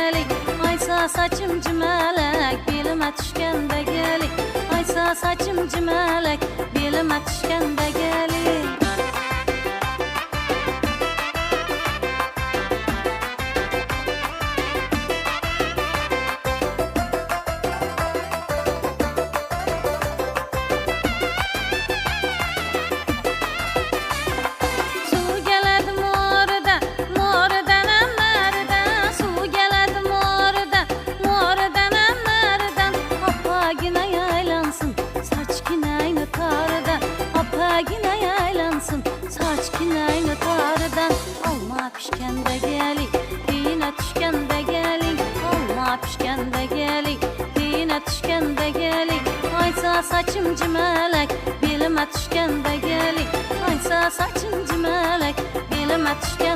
gelik. Aysa saçım cimelek, belime düşkende gelik. Aysa saçım cimelek, belime düşkende gelik. Saç kinayını tarıdan alma pişkende gelik, dine düşkende gelik. Alma pişkende gelik, dine düşkende gelik. Aysa saçım cimelek, belime düşkende gelik. Aysa saçım cimelek, belime düşkende